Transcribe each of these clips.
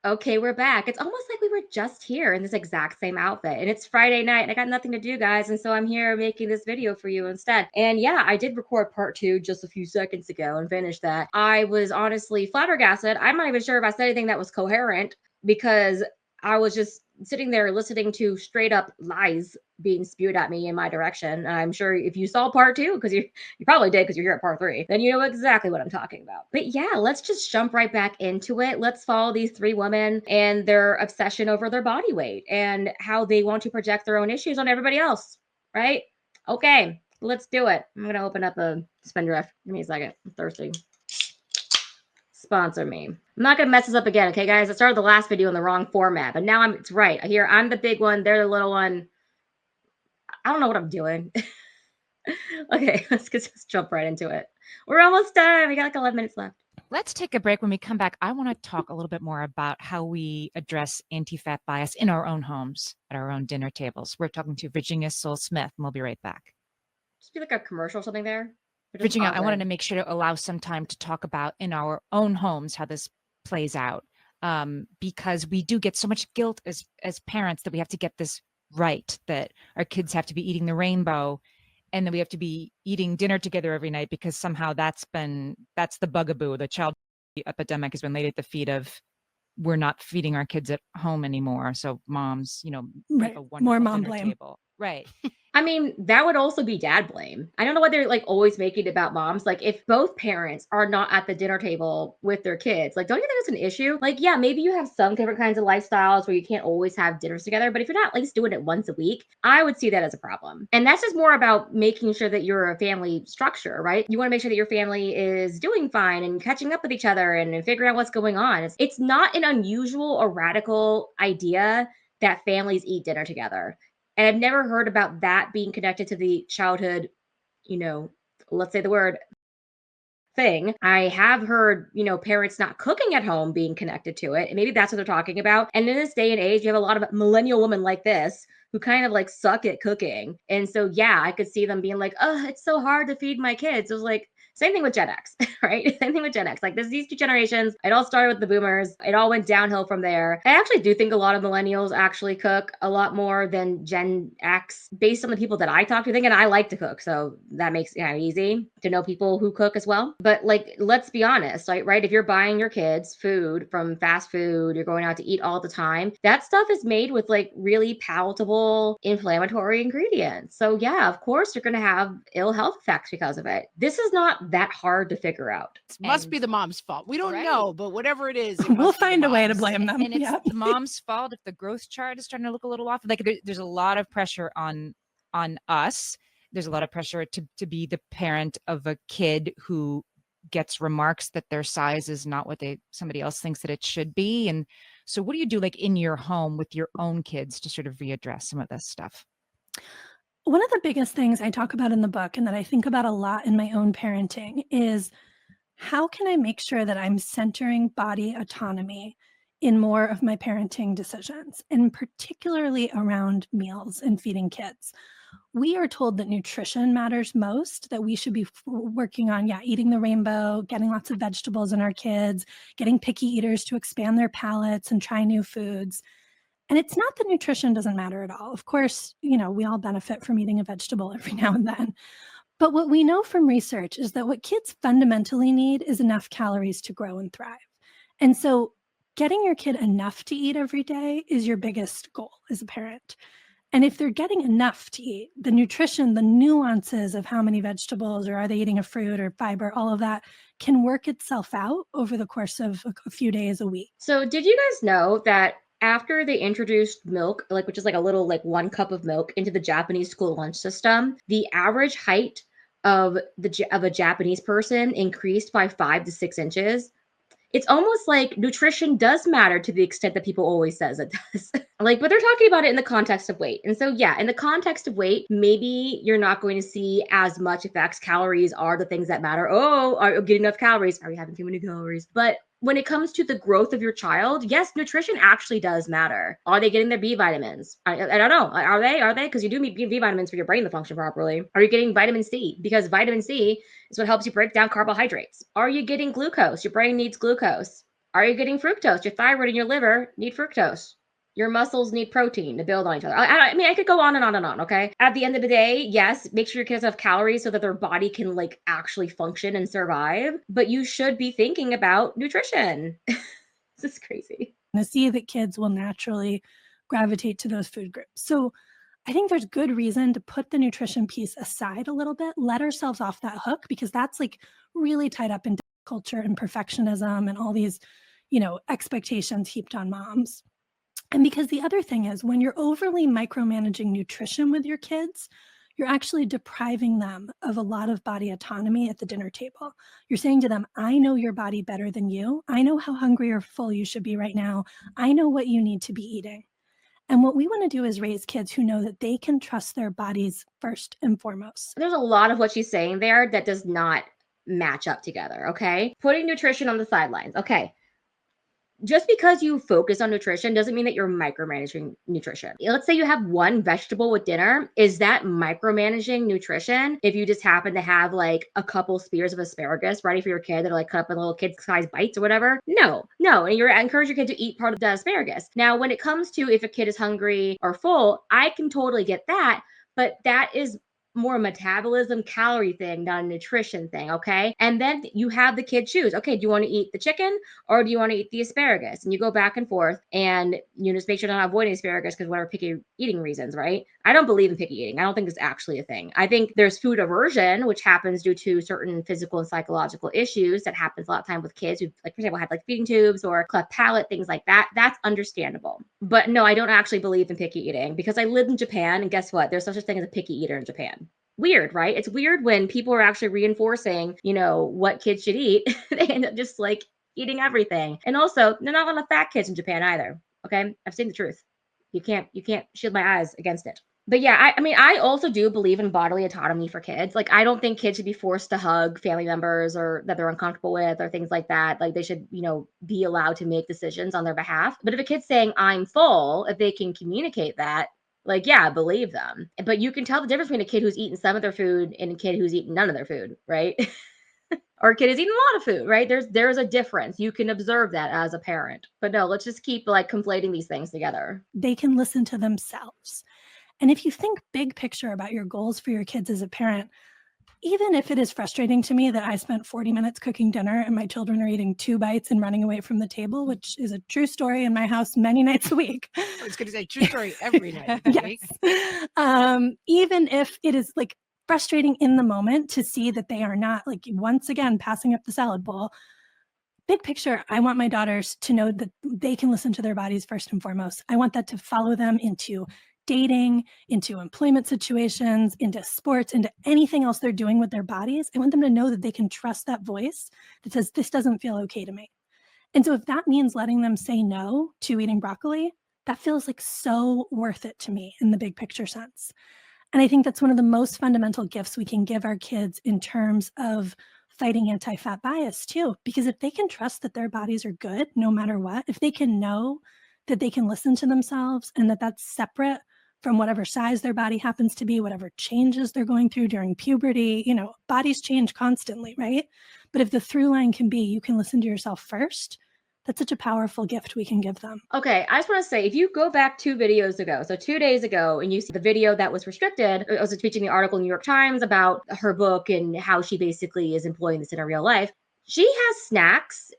Okay, we're back. It's almost like we were just here in this exact same outfit. And it's Friday night and I got nothing to do, guys. And so I'm here making this video for you instead. And yeah, I did record part two just a few seconds ago and finished that. I was honestly flabbergasted. I'm not even sure if I said anything that was coherent because I was just sitting there listening to straight up lies being spewed at me in my direction. I'm sure if you saw part two, because you probably did because you're here at part three, then you know exactly what I'm talking about. But yeah, let's just jump right back into it. Let's follow these three women and their obsession over their body weight and how they want to project their own issues on everybody else, right? Okay, let's do it. I'm going to open up a Spindrift. Give me a second. I'm thirsty. Sponsor me. I'm not gonna mess this up again, okay, guys? I started the last video in the wrong format, but now it's right. Here, I'm the big one, they're the little one. I don't know what I'm doing. Okay, let's just jump right into it. We're almost done. We got like 11 minutes left. Let's take a break. When we come back, I want to talk a little bit more about how we address anti-fat bias in our own homes, at our own dinner tables. We're talking to Virginia Soul-Smith, and we'll be right back. Just be like a commercial or something there. Virginia, I wanted to make sure to allow some time to talk about in our own homes how this plays out, because we do get so much guilt as parents that we have to get this right, that our kids have to be eating the rainbow and then we have to be eating dinner together every night because somehow that's the bugaboo. The child epidemic has been laid at the feet of we're not feeding our kids at home anymore. So moms, right. More mom blame. Table. Right. I mean, that would also be dad blame. I don't know why they're like always making it about moms. Like, if both parents are not at the dinner table with their kids, like, don't you think it's an issue? Like, yeah, maybe you have some different kinds of lifestyles where you can't always have dinners together, but if you're not at least doing it once a week, I would see that as a problem. And that's just more about making sure that you're a family structure, right? You want to make sure that your family is doing fine and catching up with each other and figuring out what's going on. It's not an unusual or radical idea that families eat dinner together. And I've never heard about that being connected to the childhood, let's say the word thing. I have heard, parents not cooking at home being connected to it. And maybe that's what they're talking about. And in this day and age, you have a lot of millennial women like this who kind of like suck at cooking. And so, yeah, I could see them being like, oh, it's so hard to feed my kids. It was like, same thing with Gen X, right? Same thing with Gen X. Like, there's these two generations. It all started with the boomers. It all went downhill from there. I actually do think a lot of millennials actually cook a lot more than Gen X based on the people that I talk to. And I like to cook. So that makes it kind of easy to know people who cook as well. But like, let's be honest, right? If you're buying your kids food from fast food, you're going out to eat all the time, that stuff is made with like really palatable inflammatory ingredients. So yeah, of course you're going to have ill health effects because of it. This is not that hard to figure out. It must be the mom's fault. We don't know, but whatever it is, we'll find a way to blame them. And it's the mom's fault if the growth chart is starting to look a little off. Like, there's a lot of pressure on us. There's a lot of pressure to be the parent of a kid who gets remarks that their size is not what somebody else thinks that it should be. And so what do you do like in your home with your own kids to sort of readdress some of this stuff? One of the biggest things I talk about in the book and that I think about a lot in my own parenting is how can I make sure that I'm centering body autonomy in more of my parenting decisions, and particularly around meals and feeding kids. We are told that nutrition matters most, that we should be working on, eating the rainbow, getting lots of vegetables in our kids, getting picky eaters to expand their palates and try new foods. And it's not that nutrition doesn't matter at all. Of course, we all benefit from eating a vegetable every now and then. But what we know from research is that what kids fundamentally need is enough calories to grow and thrive. And so getting your kid enough to eat every day is your biggest goal as a parent. And if they're getting enough to eat, the nutrition, the nuances of how many vegetables, or are they eating a fruit or fiber, all of that can work itself out over the course of a few days a week. So did you guys know that after they introduced milk, which is like a little 1 cup of milk into the Japanese school lunch system, the average height of a Japanese person increased by 5 to 6 inches? It's almost like nutrition does matter to the extent that people always says it does. But they're talking about it in the context of weight. And so, yeah, in the context of weight, maybe you're not going to see as much effects. Calories are the things that matter. Oh, are you getting enough calories? Are you having too many calories? But when it comes to the growth of your child, yes, nutrition actually does matter. Are they getting their B vitamins? I don't know. Are they? Because you do need B vitamins for your brain to function properly. Are you getting vitamin C? Because vitamin C is what helps you break down carbohydrates. Are you getting glucose? Your brain needs glucose. Are you getting fructose? Your thyroid and your liver need fructose. Your muscles need protein to build on each other. I mean, I could go on and on and on, okay? At the end of the day, yes, make sure your kids have calories so that their body can like actually function and survive, but you should be thinking about nutrition. This is crazy. To see that kids will naturally gravitate to those food groups. So I think there's good reason to put the nutrition piece aside a little bit, let ourselves off that hook, because that's like really tied up in culture and perfectionism and all these, expectations heaped on moms. And because the other thing is, when you're overly micromanaging nutrition with your kids, you're actually depriving them of a lot of body autonomy at the dinner table. You're saying to them, I know your body better than you. I know how hungry or full you should be right now. I know what you need to be eating. And what we want to do is raise kids who know that they can trust their bodies first and foremost. There's a lot of what she's saying there that does not match up together, okay? Putting nutrition on the sidelines. Okay, just because you focus on nutrition doesn't mean that you're micromanaging nutrition. Let's say you have one vegetable with dinner. Is that micromanaging nutrition if you just happen to have like a couple spears of asparagus ready for your kid that are like cut up in little kid-size bites or whatever? No. And you're encourage your kid to eat part of the asparagus. Now, when it comes to if a kid is hungry or full, I can totally get that, but that is more metabolism calorie thing, not a nutrition thing, okay? And then you have the kid choose, okay, do you want to eat the chicken or do you want to eat the asparagus? And you go back and forth and you just make sure to not avoid asparagus because whatever picky eating reasons, right? I don't believe in picky eating. I don't think it's actually a thing. I think there's food aversion, which happens due to certain physical and psychological issues that happens a lot of time with kids who, like, for example, had like feeding tubes or cleft palate, things like that. That's understandable. But no, I don't actually believe in picky eating because I lived in Japan, and guess what? There's such a thing as a picky eater in Japan. Weird, right? It's weird when people are actually reinforcing, what kids should eat. They end up just like eating everything. And also, they're not a lot of fat kids in Japan either. Okay, I've seen the truth. You can't shield my eyes against it. But yeah, I mean, I also do believe in bodily autonomy for kids. Like, I don't think kids should be forced to hug family members or that they're uncomfortable with or things like that. Like, they should, be allowed to make decisions on their behalf. But if a kid's saying I'm full, if they can communicate that, like, yeah, believe them. But you can tell the difference between a kid who's eaten some of their food and a kid who's eaten none of their food, right? Or a kid has eaten a lot of food, right? There's a difference. You can observe that as a parent. But no, let's just keep like conflating these things together. They can listen to themselves. And if you think big picture about your goals for your kids as a parent, even if it is frustrating to me that I spent 40 minutes cooking dinner and my children are eating 2 bites and running away from the table, which is a true story in my house many nights a week. I was going to say true story every night of the week. Even if it is like frustrating in the moment to see that they are not like once again passing up the salad bowl. Big picture, I want my daughters to know that they can listen to their bodies first and foremost. I want that to follow them into dating, into employment situations, into sports, into anything else they're doing with their bodies. I want them to know that they can trust that voice that says, this doesn't feel okay to me. And so if that means letting them say no to eating broccoli, that feels like so worth it to me in the big picture sense. And I think that's one of the most fundamental gifts we can give our kids in terms of fighting anti-fat bias too, because if they can trust that their bodies are good, no matter what, if they can know that they can listen to themselves and that that's separate from whatever size their body happens to be, whatever changes they're going through during puberty, bodies change constantly, right? But if the through line can be, you can listen to yourself first, that's such a powerful gift we can give them. Okay, I just want to say, if you go back 2 videos ago, so 2 days ago, and you see the video that was restricted, I was tweeting the article in the New York Times about her book and how she basically is employing this in her real life. She has snacks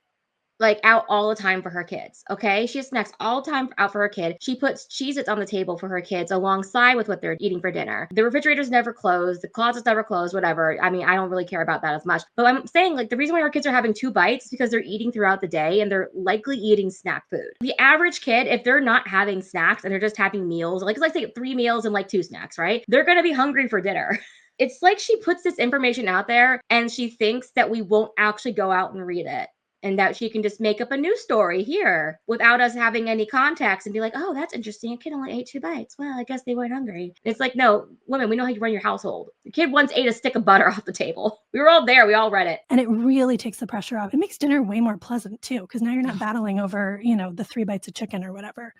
like out all the time for her kids. Okay. She has snacks all the time out for her kid. She puts Cheez-Its on the table for her kids alongside with what they're eating for dinner. The refrigerator's never closed. The closet's never closed, whatever. I mean, I don't really care about that as much, but I'm saying like the reason why her kids are having 2 bites is because they're eating throughout the day and they're likely eating snack food. The average kid, if they're not having snacks and they're just having meals, like let's say 3 meals and like 2 snacks, right? They're going to be hungry for dinner. It's like she puts this information out there and she thinks that we won't actually go out and read it. And that she can just make up a new story here without us having any context and be like, oh, that's interesting. A kid only ate 2 bites. Well, I guess they weren't hungry. It's like, no, women, we know how you run your household. The kid once ate a stick of butter off the table. We were all there. We all read it. And it really takes the pressure off. It makes dinner way more pleasant too, because now you're not battling over, the 3 bites of chicken or whatever.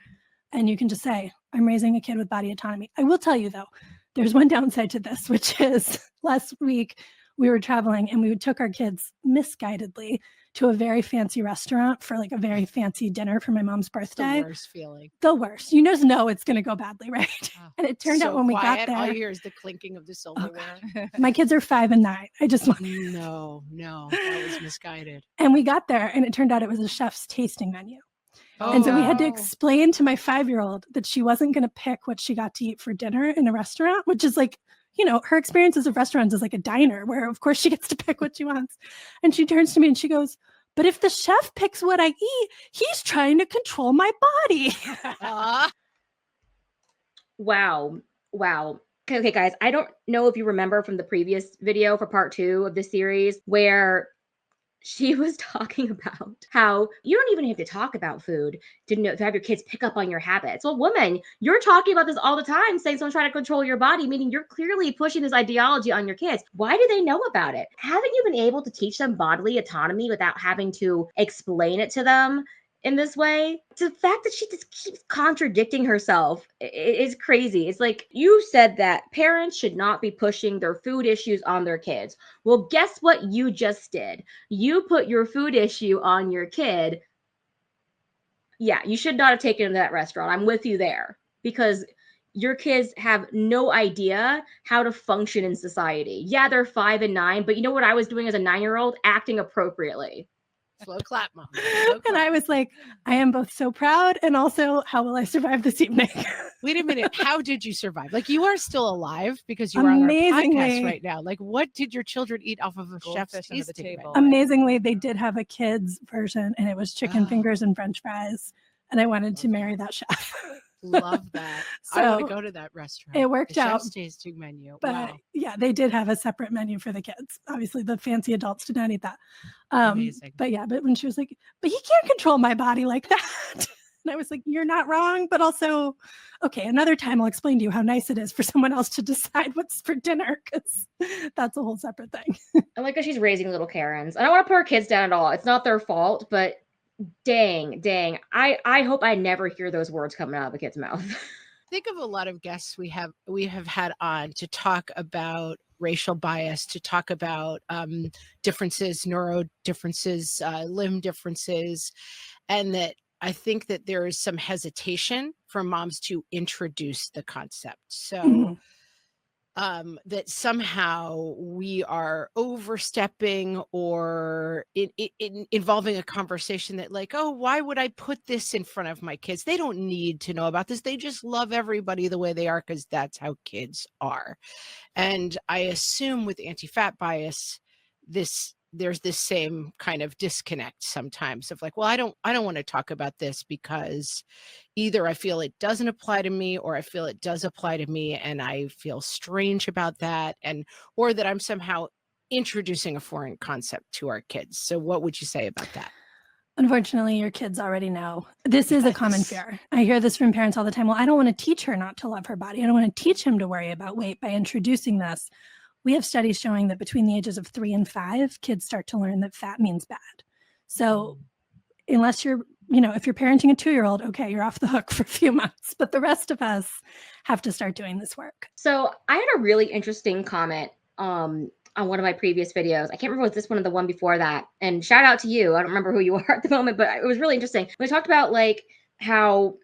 And you can just say, I'm raising a kid with body autonomy. I will tell you though, there's one downside to this, which is last week, we were traveling and we took our kids misguidedly to a very fancy restaurant for like a very fancy dinner for my mom's birthday. The worst feeling. The worst. You just know it's going to go badly, right? Oh, and it turned out so when we got quiet, all you there, hear is the clinking of the silverware. my kids are 5 and 9. I just want No, that was misguided. And we got there and it turned out it was a chef's tasting menu. Oh, And so we had to no. explain to my 5-year-old that she wasn't going to pick what she got to eat for dinner in a restaurant, which is like, you know, her experiences of restaurants is like a diner where of course she gets to pick what she wants. And she turns to me and she goes, but if the chef picks what I eat, he's trying to control my body. Wow. Okay, guys, I don't know if you remember from the previous video for part 2 of this series where she was talking about how you don't even have to talk about food to have your kids pick up on your habits. Well, woman, you're talking about this all the time, saying someone's trying to control your body, meaning you're clearly pushing this ideology on your kids. Why do they know about it? Haven't you been able to teach them bodily autonomy without having to explain it to them in this way? It's the fact that she just keeps contradicting herself is crazy. It's like, you said that parents should not be pushing their food issues on their kids. Well, guess what you just did? You put your food issue on your kid. Yeah, you should not have taken him to that restaurant. I'm with you there, because your kids have no idea how to function in society. Yeah, they're 5 and 9, but you know what I was doing as a 9-year-old? Acting appropriately. Slow clap, Mom. Slow And I clap. was like, I am both so proud and also, how will I survive this evening? Wait a minute. How did you survive? Like, you are still alive because you are on our Amazingly. podcast right now. Like, what did your children eat off of a chef's Goldfish under the tasting table. menu? Amazingly, they did have a kids version and it was chicken Oh. fingers and French fries. And I wanted to marry that chef. Love that. I want to So, go to that restaurant. it worked The out. chef's tasting menu. But Wow. yeah, they did have a separate menu for the kids. Obviously, the fancy adults did not eat that. Amazing. But yeah, but when she was like, but he can't control my body like that. And I was like, you're not wrong, but also, okay, another time I'll explain to you how nice it is for someone else to decide what's for dinner, because that's a whole separate thing. I like that she's raising little Karens. I don't want to put her kids down at all. It's not their fault, but dang. I hope I never hear those words coming out of a kid's mouth. Think of a lot of guests we have had on to talk about racial bias, to talk about differences, neuro differences, limb differences, and that I think that there is some hesitation for moms to introduce the concept. So Mhm. That somehow we are overstepping or involving a conversation that, like, oh, why would I put this in front of my kids? They don't need to know about this. They just love everybody the way they are because that's how kids are. And I assume with anti-fat bias, there's this same kind of disconnect sometimes of like, well, I don't want to talk about this because either I feel it doesn't apply to me or I feel it does apply to me and I feel strange about that, or that I'm somehow introducing a foreign concept to our kids. So what would you say about that? Unfortunately, your kids already know. This is a common Yes. fear. I hear this from parents all the time. Well, I don't want to teach her not to love her body. I don't want to teach him to worry about weight by introducing this. We have studies showing that between the ages of 3 and 5, kids start to learn that fat means bad. So unless you're, if you're parenting a 2-year-old, okay, you're off the hook for a few months, but the rest of us have to start doing this work. So I had a really interesting comment on one of my previous videos. I can't remember if it was this one or the one before that. And shout out to you. I don't remember who you are at the moment, but it was really interesting. We talked about like how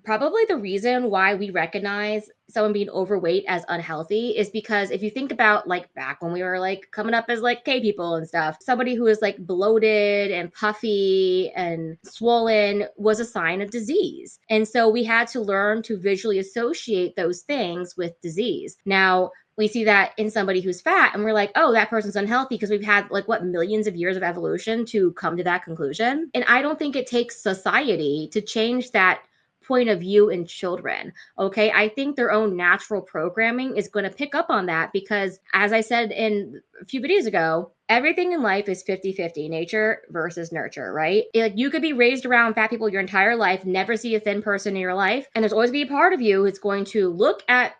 probably the reason why we recognize someone being overweight as unhealthy is because if you think about like back when we were like coming up as like K people and stuff, somebody who is like bloated and puffy and swollen was a sign of disease. And so we had to learn to visually associate those things with disease. Now, we see that in somebody who's fat and we're like, oh, that person's unhealthy because we've had like millions of years of evolution to come to that conclusion. And I don't think it takes society to change that point of view in children. Okay. I think their own natural programming is going to pick up on that because, as I said in a few videos ago, everything in life is 50-50, nature versus nurture, right? Like you could be raised around fat people your entire life, never see a thin person in your life. And there's always be a part of you who's going to look at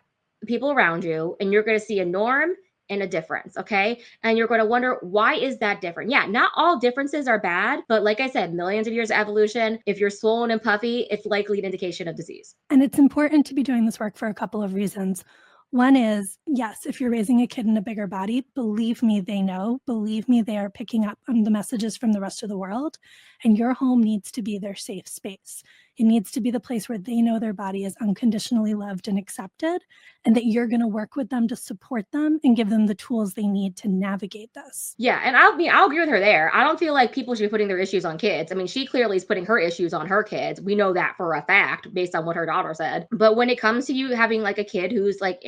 people around you and you're going to see a norm and a difference. Okay. And you're going to wonder, why is that different? Yeah, not all differences are bad, but like I said, millions of years of evolution, if you're swollen and puffy, it's likely an indication of disease. And it's important to be doing this work for a couple of reasons. One is, yes, if you're raising a kid in a bigger body, believe me, they know. Believe me, they are picking up on the messages from the rest of the world. And your home needs to be their safe space. It needs to be the place where they know their body is unconditionally loved and accepted, and that you're going to work with them to support them and give them the tools they need to navigate this. Yeah, and I'll agree with her there. I don't feel like people should be putting their issues on kids. I mean, she clearly is putting her issues on her kids. We know that for a fact based on what her daughter said. But when it comes to you having like a kid who's like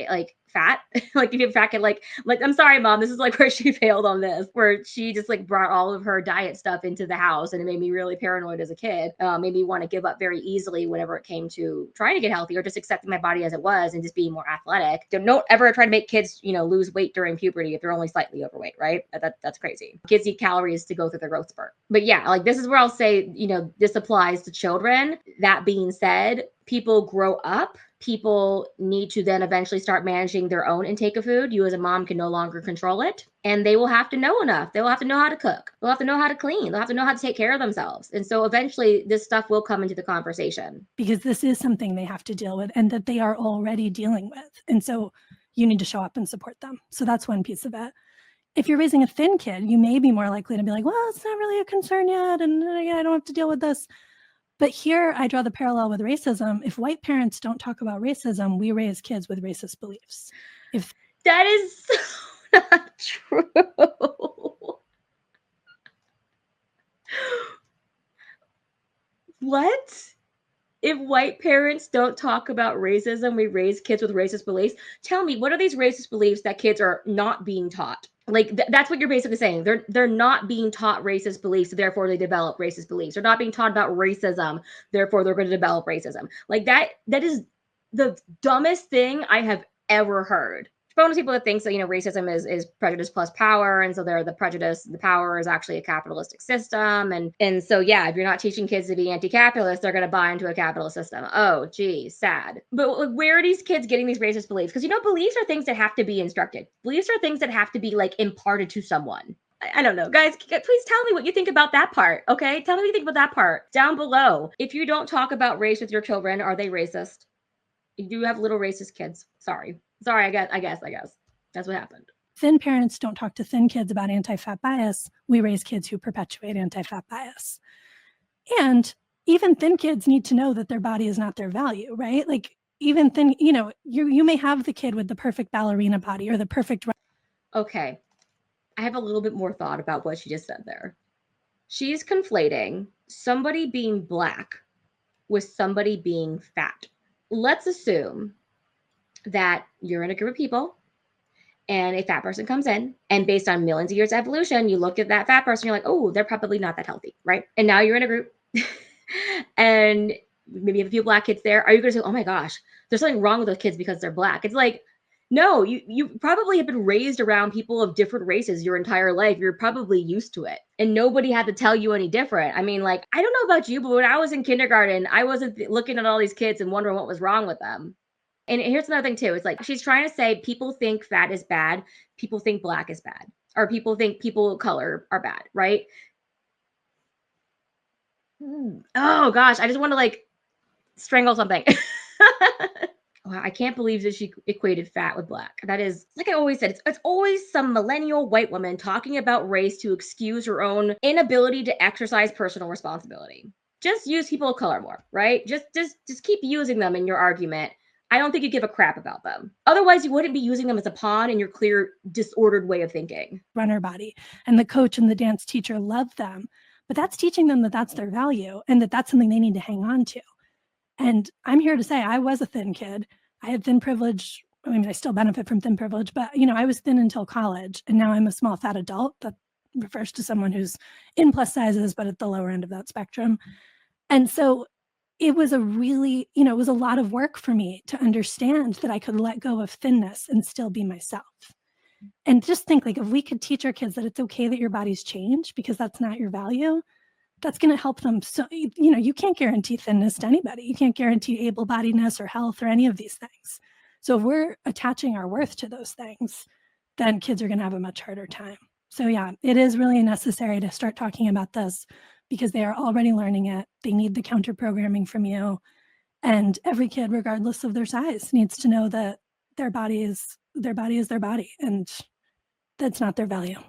fat, like if you have a fat kid, like I'm sorry, mom, this is like where she failed on this, where she just like brought all of her diet stuff into the house, and it made me really paranoid as a kid. Made me want to give up very easily whenever it came to trying to get healthy or just accepting my body as it was and just being more athletic. Don't ever try to make kids, lose weight during puberty if they're only slightly overweight, right? That's crazy. Kids need calories to go through their growth spurt. But yeah, like this is where I'll say, this applies to children. That being said, people grow up. People need to then eventually start managing their own intake of food. You as a mom can no longer control it, and they will have to know enough. They will have to know how to cook. They'll have to know how to clean. They'll have to know how to take care of themselves. And so eventually this stuff will come into the conversation. Because this is something they have to deal with and that they are already dealing with. And so you need to show up and support them. So that's one piece of it. If you're raising a thin kid, you may be more likely to be like, well, it's not really a concern yet, and I don't have to deal with this. But here I draw the parallel with racism. If white parents don't talk about racism, we raise kids with racist beliefs. If that is so not true. What? If white parents don't talk about racism, we raise kids with racist beliefs. Tell me, what are these racist beliefs that kids are not being taught? Like that's what you're basically saying. They're not being taught racist beliefs, so therefore they develop racist beliefs. They're not being taught about racism, therefore they're going to develop racism. Like that is the dumbest thing I have ever heard. Bonus people that thinks that racism is prejudice plus power, and so the prejudice, the power is actually a capitalistic system, and so yeah, if you're not teaching kids to be anti-capitalist, they're going to buy into a capitalist system. Oh, gee, sad. But where are these kids getting these racist beliefs? Because beliefs are things that have to be instructed. Beliefs are things that have to be like imparted to someone. I don't know, guys. Please tell me what you think about that part. Okay, tell me what you think about that part down below. If you don't talk about race with your children, are they racist? You have little racist kids. Sorry, I guess that's what happened. Thin parents don't talk to thin kids about anti-fat bias. We raise kids who perpetuate anti-fat bias. And even thin kids need to know that their body is not their value, right? Like even thin, you may have the kid with the perfect ballerina body or the perfect. Okay, I have a little bit more thought about what she just said there. She's conflating somebody being black with somebody being fat. Let's assume that you're in a group of people and a fat person comes in, and based on millions of years of evolution, you look at that fat person, you're like, oh, they're probably not that healthy, right? And now you're in a group and maybe you have a few black kids there. Are you going to say, oh my gosh, there's something wrong with those kids because they're black? It's like, no, you probably have been raised around people of different races your entire life. You're probably used to it. And nobody had to tell you any different. I mean, like, I don't know about you, but when I was in kindergarten, I wasn't looking at all these kids and wondering what was wrong with them. And here's another thing too. It's like she's trying to say people think fat is bad. People think black is bad. Or people think people of color are bad, right? Oh gosh, I just want to like strangle something. I can't believe that she equated fat with black. That is, like I always said, it's always some millennial white woman talking about race to excuse her own inability to exercise personal responsibility. Just use people of color more, right? Just keep using them in your argument. I don't think you give a crap about them. Otherwise, you wouldn't be using them as a pawn in your clear, disordered way of thinking. Runner body, and the coach and the dance teacher love them, but that's teaching them that that's their value and that that's something they need to hang on to. And I'm here to say I was a thin kid. I had thin privilege. I mean, I still benefit from thin privilege, but I was thin until college, and now I'm a small fat adult. That refers to someone who's in plus sizes, but at the lower end of that spectrum. And so it was a really, it was a lot of work for me to understand that I could let go of thinness and still be myself. And just think, like, if we could teach our kids that it's okay that your bodies change because that's not your value, that's going to help them. So, you can't guarantee thinness to anybody. You can't guarantee able-bodiedness or health or any of these things. So if we're attaching our worth to those things, then kids are going to have a much harder time. So yeah, it is really necessary to start talking about this because they are already learning it. They need the counter programming from you. And every kid, regardless of their size, needs to know that their body is their body, and that's not their value.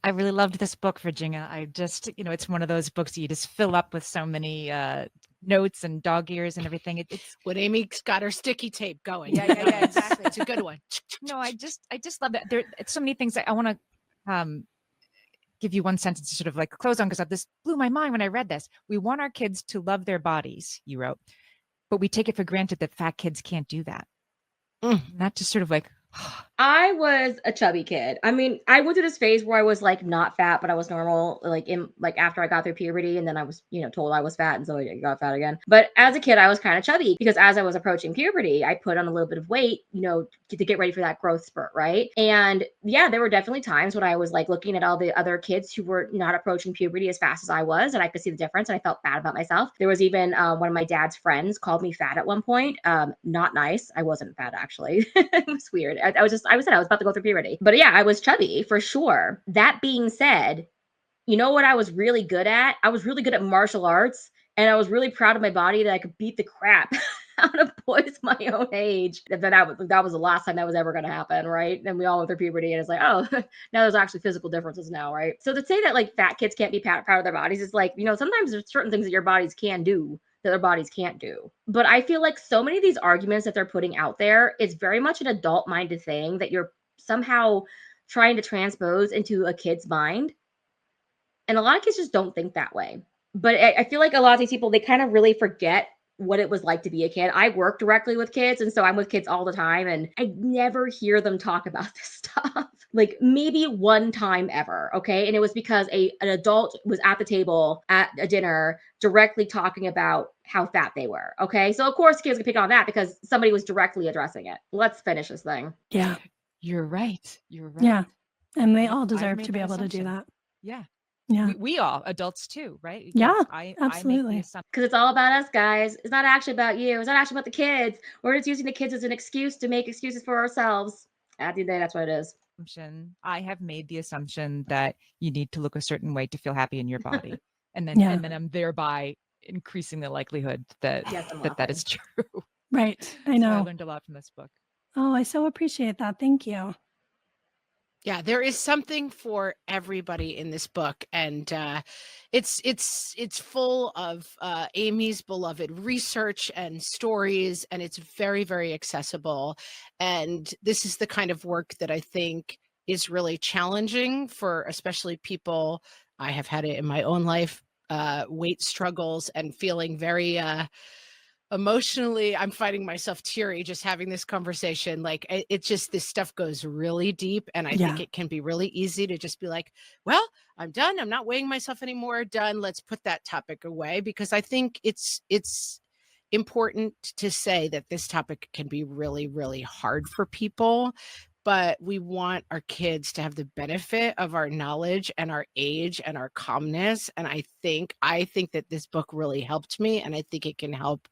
I really loved this book, Virginia. I just, it's one of those books you just fill up with so many notes and dog ears and everything. It's When Amy's got her sticky tape going. Yeah, exactly. It's a good one. No, I just love that. It's so many things that I want to give you one sentence to sort of like close on, because this blew my mind when I read this. We want our kids to love their bodies, you wrote, but we take it for granted that fat kids can't do that. Not just sort of like, I was a chubby kid. I mean, I went through this phase where I was like not fat, but I was normal, like after I got through puberty, and then I was, told I was fat, and so I got fat again. But as a kid, I was kind of chubby because as I was approaching puberty, I put on a little bit of weight, to get ready for that growth spurt, right? And yeah, there were definitely times when I was like looking at all the other kids who were not approaching puberty as fast as I was, and I could see the difference, and I felt bad about myself. There was even one of my dad's friends called me fat at one point. Not nice. I wasn't fat, actually. It was weird. I was about to go through puberty. But yeah, I was chubby for sure. That being said, you know what I was really good at? I was really good at martial arts, and I was really proud of my body that I could beat the crap out of boys my own age. That was the last time that was ever going to happen, right? And we all went through puberty, and it's like, oh, now there's actually physical differences now, right? So to say that like fat kids can't be proud of their bodies is like, sometimes there's certain things that your bodies can do that their bodies can't do. But I feel like so many of these arguments that they're putting out there is very much an adult-minded thing that you're somehow trying to transpose into a kid's mind. And a lot of kids just don't think that way. But I feel like a lot of these people, they kind of really forget what it was like to be a kid. I work directly with kids, and so I'm with kids all the time, and I never hear them talk about this stuff. Like maybe one time ever, okay? And it was because an adult was at the table at a dinner directly talking about how fat they were, okay? So of course kids can pick on that because somebody was directly addressing it. Let's finish this thing. Yeah. You're right. You're right. Yeah. And they all deserve to be able to do that. Yeah. Yeah. We all, adults too, right? Yeah, I absolutely. Because it's all about us, guys. It's not actually about you. It's not actually about the kids. We're just using the kids as an excuse to make excuses for ourselves. At the end of the day, that's what it is. I have made the assumption that you need to look a certain way to feel happy in your body. And then I'm thereby increasing the likelihood that that is true. Right. I know. So I learned a lot from this book. Oh, I so appreciate that. Thank you. Yeah, there is something for everybody in this book, and it's full of Amy's beloved research and stories, and it's very, very accessible. And this is the kind of work that I think is really challenging for especially people. I have had it in my own life, weight struggles, and feeling very emotionally, I'm finding myself teary just having this conversation. Like it just, this stuff goes really deep. And I think it can be really easy to just be like, well, I'm done. I'm not weighing myself anymore. Done. Let's put that topic away, because I think it's important to say that this topic can be really, really hard for people. But we want our kids to have the benefit of our knowledge and our age and our calmness. And I think that this book really helped me. And I think it can help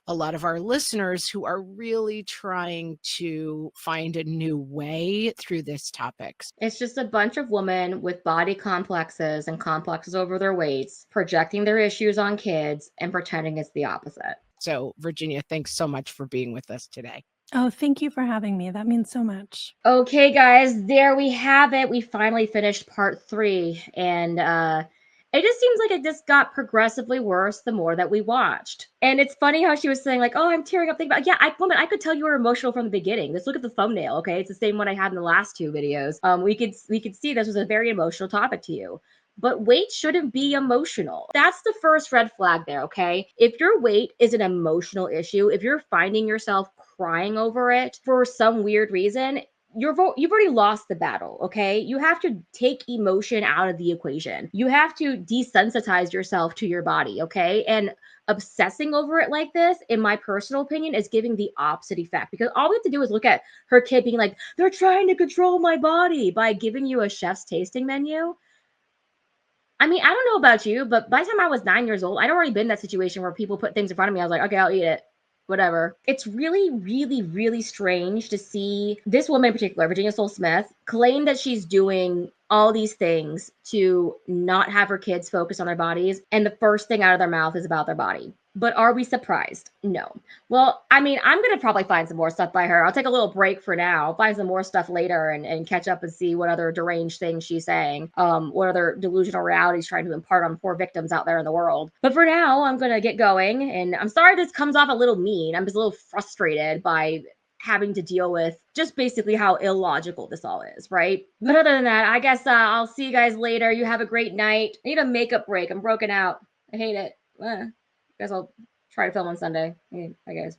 a lot of our listeners who are really trying to find a new way through this topic. It's just a bunch of women with body complexes and complexes over their weights, projecting their issues on kids and pretending it's the opposite. So, Virginia, thanks so much for being with us today. Oh, thank you for having me. That means so much. Okay, guys, there we have it. We finally finished part 3. And it just seems like it just got progressively worse the more that we watched. And it's funny how she was saying like, oh, I'm tearing up thinking about, yeah, I could tell you were emotional from the beginning. Let's look at the thumbnail, okay? It's the same one I had in the last 2 videos. We could see this was a very emotional topic to you. But weight shouldn't be emotional. That's the first red flag there, okay? If your weight is an emotional issue, if you're finding yourself crying over it for some weird reason, you've already lost the battle, okay? You have to take emotion out of the equation. You have to desensitize yourself to your body, okay? And obsessing over it like this, in my personal opinion, is giving the opposite effect, because all we have to do is look at her kid being like, they're trying to control my body by giving you a chef's tasting menu. I mean, I don't know about you, but by the time I was 9 years old, I'd already been in that situation where people put things in front of me. I was like, okay, I'll eat it. Whatever. It's really, really, really strange to see this woman in particular, Virginia Soul Smith, claim that she's doing all these things to not have her kids focus on their bodies, and the first thing out of their mouth is about their body. But are we surprised? No. Well, I mean, I'm going to probably find some more stuff by her. I'll take a little break for now, find some more stuff later and catch up and see what other deranged things she's saying, what other delusional realities trying to impart on poor victims out there in the world. But for now, I'm going to get going. And I'm sorry this comes off a little mean. I'm just a little frustrated by having to deal with just basically how illogical this all is, right? But other than that, I guess I'll see you guys later. You have a great night. I need a makeup break. I'm broken out. I hate it. I guess I'll try to film on Sunday, I guess.